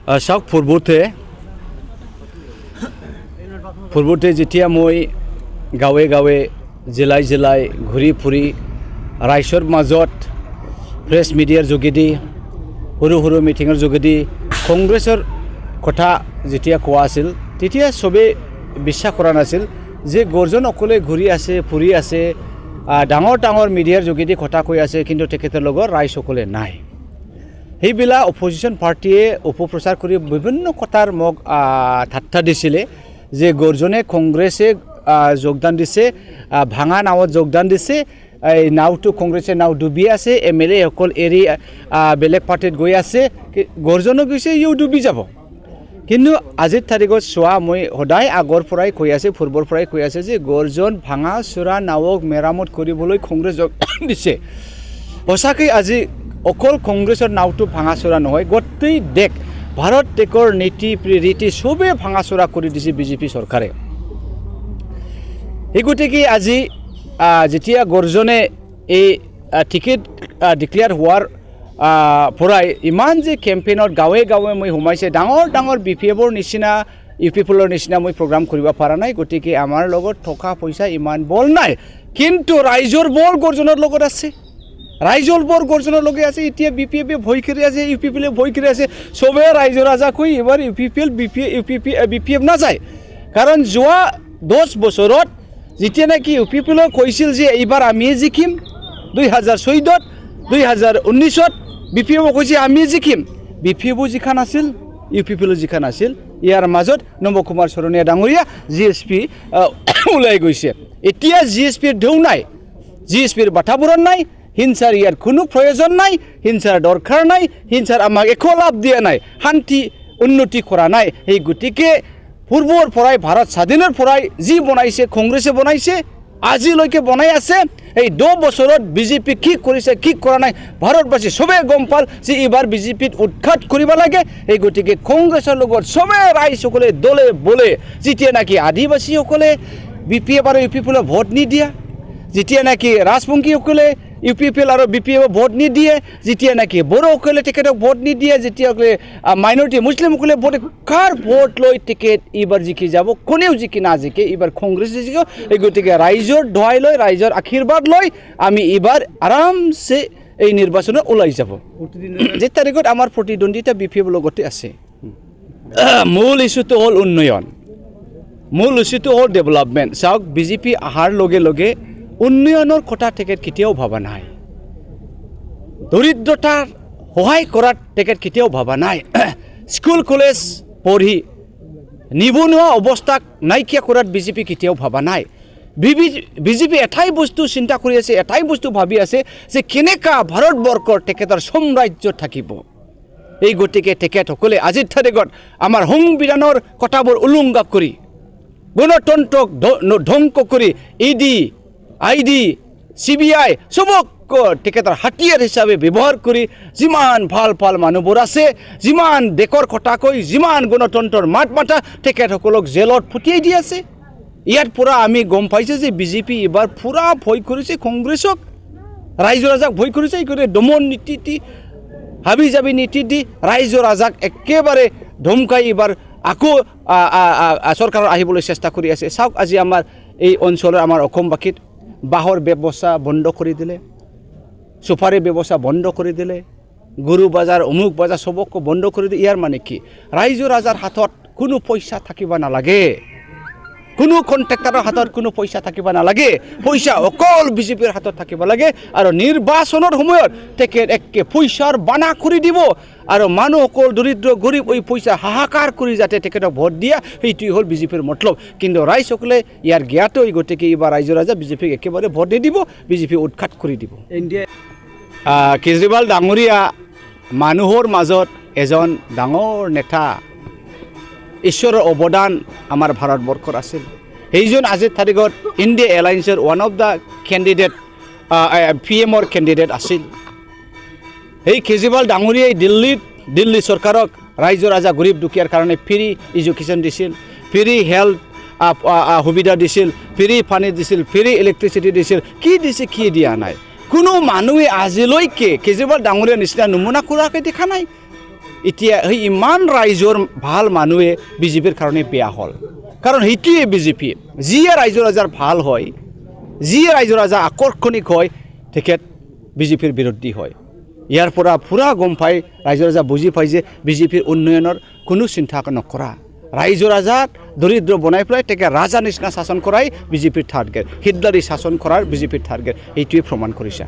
চাওক পূৰ্বতে যেতিয়া মই গাঁৱে গাঁৱে জিলাই জিলাই ঘূৰি ফুৰি ৰাইজৰ মাজত প্ৰেছ মিডিয়াৰ যোগেদি সৰু সৰু মিটিঙৰ যোগেদি কংগ্ৰেছৰ কথা যেতিয়া কোৱা আছিল তেতিয়া চবেই বিশ্বাস কৰা নাছিল যে গৰ্জন অকলে ঘূৰি আছে ফুৰি আছে ডাঙৰ ডাঙৰ মিডিয়াৰ যোগেদি কথা কৈ আছে কিন্তু তেখেতৰ লগত ৰাইজ অকলে নাই সেইবিলাক অপজিশ্যন পাৰ্টিয়ে অপপ্ৰচাৰ কৰি বিভিন্ন কথাৰ মোক ঠাট্টা দিছিলে যে গৰ্জনে কংগ্ৰেছে যোগদান দিছে ভাঙা নাৱত যোগদান দিছে এই নাওটো কংগ্ৰেছে নাও ডুবি আছে এমএলএ অকল এৰি বেলেগ পাৰ্টিত গৈ আছে গৰ্জনো গৈছে ইও ডুবি যাব কিন্তু আজিৰ তাৰিখত চোৱা মই সদায় আগৰ পৰাই কৈ আছে পূৰ্বৰ পৰাই কৈ আছে যে গৰ্জন ভাঙা চোৰা নাৱক মেৰামত কৰিবলৈ কংগ্ৰেছ যোগদান দিছে সঁচাকৈ আজি অকল কংগ্ৰেছৰ নাওটো ভাঙা চোৰা নহয় গোটেই দেশ ভাৰত দেশৰ নীতি ৰীতি চবেই ভাঙা চোৰা কৰি দিছে বিজেপি চৰকাৰে এই গতিকে আজি যেতিয়া গৰ্জনে এই টিকেট ডিক্লেয়াৰ হোৱাৰ পৰাই ইমান যে কেম্পেইনত গাঁৱে গাঁৱে মই সোমাইছে ডাঙৰ ডাঙৰ বিপিএফৰ নিচিনা ইউপিপিএলৰ নিচিনা মই প্ৰগ্ৰাম কৰিব পৰা নাই গতিকে আমাৰ লগত টকা পইচা ইমান বল নাই কিন্তু ৰাইজৰ বল গৰ্জনৰ লগত আছে ৰাইজৰ বল গৰ্জনৰ লগে আছে এতিয়া বিপিএফে ভয় কৰি আছে ইউপিপিএলে ভয় কৰি আছে চবে ৰাইজৰ ৰাজা কৈ এবাৰ ইউপিপিএল বিপিএফ নাযায় কাৰণ যোৱা 10 বছৰত যেতিয়া নাকি ইউপিপিএলে কৈছিল যে এইবাৰ আমি জিকিম 2014 2019 বিপিএফ কৈছে আমি জিকিম বিপিএফ জিকা নাছিল ইউপিপিএল জিকা নাছিল ইয়াৰ মাজত নৱ কুমাৰ শৰণীয়া ডাঙৰীয়া জিএছপি ওলাই গৈছে এতিয়া জিএছপিৰ ঢৌ নাই জিএছপিৰ বাতাবৰণ নাই হিংসাৰ ইয়াৰ কোনো প্ৰয়োজন নাই হিংসাৰ দৰকাৰ নাই হিংসাৰ আমাক একো লাভ দিয়া নাই শান্তি উন্নতি কৰা নাই এই গতিকে পূৰ্বৰ পৰাই ভাৰত স্বাধীনৰ পৰাই যি বনাইছে কংগ্ৰেছে বনাইছে আজিলৈকে বনাই আছে এই 2 বছৰত বিজেপি কি কৰিছে কি কৰা নাই ভাৰতবাসী সবে গম পাল যে এবাৰ বিজেপিত উৎখাত কৰিব লাগে এই গতিকে কংগ্ৰেছৰ লগত সবে ৰাইজসকলে দলে বলে যেতিয়া নাকি আদিবাসীসকলে বিপিএফ আৰু ইউপিপিএল ভোট নিদিয়া যেতিয়া নাকি ৰাজবংশীসকলে ইউপিপিএল আৰু বিপিএফ ভোট নিদিয়ে যেতিয়া নাকি বড়োসকলে টিকেটক ভোট নিদিয়ে যেতিয়া মাইনৰিটি মুছলিমসকলে ভোট কাৰ ভোট লৈ টিকেট এইবাৰ জিকি যাব কোনেও জিকি নাজিকে এইবাৰ কংগ্ৰেছে জিকিব এই গতিকে ৰাইজৰ দোহাই লৈ ৰাইজৰ আশীৰ্বাদ লৈ আমি এইবাৰ আৰামছে এই নিৰ্বাচনত ওলাই যাব যে তাৰিখত আমাৰ প্ৰতিদ্বন্দ্বিতা বিপিএফ লগতে আছে মূল ইস্যুটো হ'ল উন্নয়ন মূল ইস্যুটো হ'ল ডেভেলপমেণ্ট চাওক বিজেপি অহাৰ লগে লগে উন্নয়নৰ কথা তেখেত কেতিয়াও ভাবা নাই দৰিদ্ৰতাৰ সহায় কৰাৰ তেখেত কেতিয়াও ভাবা নাই স্কুল কলেজ পঢ়ি নিবনুৱা অৱস্থাক নাইকিয়া কৰাত বিজেপি কেতিয়াও ভাবা নাই বিজেপি এটাই বস্তু চিন্তা কৰি আছে এটাই বস্তু ভাবি আছে যে কেনেকা ভাৰতবৰ্ষৰ তেখেতৰ সাম্ৰাজ্য থাকিব এই গতিকে তেখেতসকলে আজিৰ তাৰিখত আমাৰ সংবিধানৰ কথাবোৰ উলংঘা কৰি গণতন্ত্ৰক ধ্বংস কৰি ইডি আইডি CBI সবক তেখেতৰ হাতিয়াৰ হিচাপে ব্যৱহাৰ কৰি যিমান ভাল ভাল মানুহবোৰ আছে যিমান দেশৰ কথা কৈ যিমান গণতন্ত্ৰৰ মাত মাতা তেখেতসকলক জেলত ফুটিয়াই দি আছে ইয়াৰ পৰা আমি গম পাইছোঁ যে বিজেপি এবাৰ পুৰা ভয় কৰিছে কংগ্ৰেছক ৰাইজৰ ৰাজাক ভয় কৰিছে এই কৰি দমন নীতি হাবি জাবি নীতি দি ৰাইজৰ ৰাজাক একেবাৰে ধমকাই এবাৰ আকৌ চৰকাৰৰ আহিবলৈ চেষ্টা কৰি আছে চাওক আজি আমাৰ এই অঞ্চলৰ আমাৰ অসমবাসীত বাহৰ ব্যৱস্থা বন্ধ কৰি দিলে সুপাৰী ব্যৱস্থা বন্ধ কৰি দিলে গৰু বজাৰ অমুক বজাৰ সবক বন্ধ কৰি দিয়ে ইয়াৰ মানে কি ৰাইজৰ ৰাজাৰ হাতত কোনো পইচা থাকিব নালাগে কোনো কন্ট্ৰাক্টৰৰ হাতত কোনো পইচা থাকিব নালাগে পইচা অকল বিজেপিৰ হাতত থাকিব লাগে আৰু নিৰ্বাচনৰ সময়ত তেখেত একে পইচাৰ বানা কৰি দিব আৰু মানুহ অকল দৰিদ্ৰ গৰীব এই পইচা হাহাকাৰ কৰি যাতে তেখেতক ভোট দিয়া সেইটোৱেই হ'ল বিজেপিৰ মতলব কিন্তু ৰাইজসকলে ইয়াৰ জ্ঞাত হৈ গতিকে এইবাৰ ৰাইজৰ ৰাজা বিজেপিক একেবাৰে ভোট নিদিব বিজেপি উৎখাত কৰি দিব কেজৰিৱাল ডাঙৰীয়া মানুহৰ মাজত এজন ডাঙৰ নেতা ঈশ্বৰৰ অৱদান আমাৰ ভাৰতবৰ্ষৰ আছিল সেইজন আজিৰ তাৰিখত ইণ্ডিয়া এলায়েন্সৰ ওৱান অফ দ্য কেণ্ডিডেট PMৰ কেণ্ডিডেট আছিল এই কেজৰিৱাল ডাঙৰীয়াই দিল্লী চৰকাৰক ৰাইজৰ ৰাজা গৰীব দুখীয়াৰ কাৰণে ফ্ৰী এডুকেশ্যন দিছিল ফ্ৰী হেল্থ সুবিধা দিছিল ফ্ৰী পানী দিছিল ফ্ৰী ইলেক্ট্ৰিচিটি দিছিল কি দিছে কি দিয়া নাই কোনো মানুহে আজিলৈকে কেজৰিৱাল ডাঙৰীয়াৰ নিচিনা নমুনা কৰাকৈ দেখা নাই এতিয়া সেই ইমান ৰাইজৰ ভাল মানুহে বিজেপিৰ কাৰণে বেয়া হ'ল কাৰণ সেইটোৱে বিজেপি যিয়ে ৰাইজৰ ৰাজাৰ ভাল হয় যিয়ে ৰাইজৰ ৰাজা আকৰ্ষণিক হয় তেখেত বিজেপিৰ বিৰোধী হয় ইয়াৰ পৰা পুৰা গম পাই ৰাইজৰ ৰাজা বুজি পাই যে বিজেপিৰ উন্নয়নৰ কোনো চিন্তা নকৰা ৰাইজৰ ৰাজাক দৰিদ্ৰ বনাই পেলাই তেখেত ৰাজা নিচিনা শাসন কৰাই বিজেপিৰ টাৰ্গেট হিটলাৰী শাসন কৰাৰ বিজেপিৰ টাৰ্গেট এইটোৱে প্ৰমাণ কৰিছে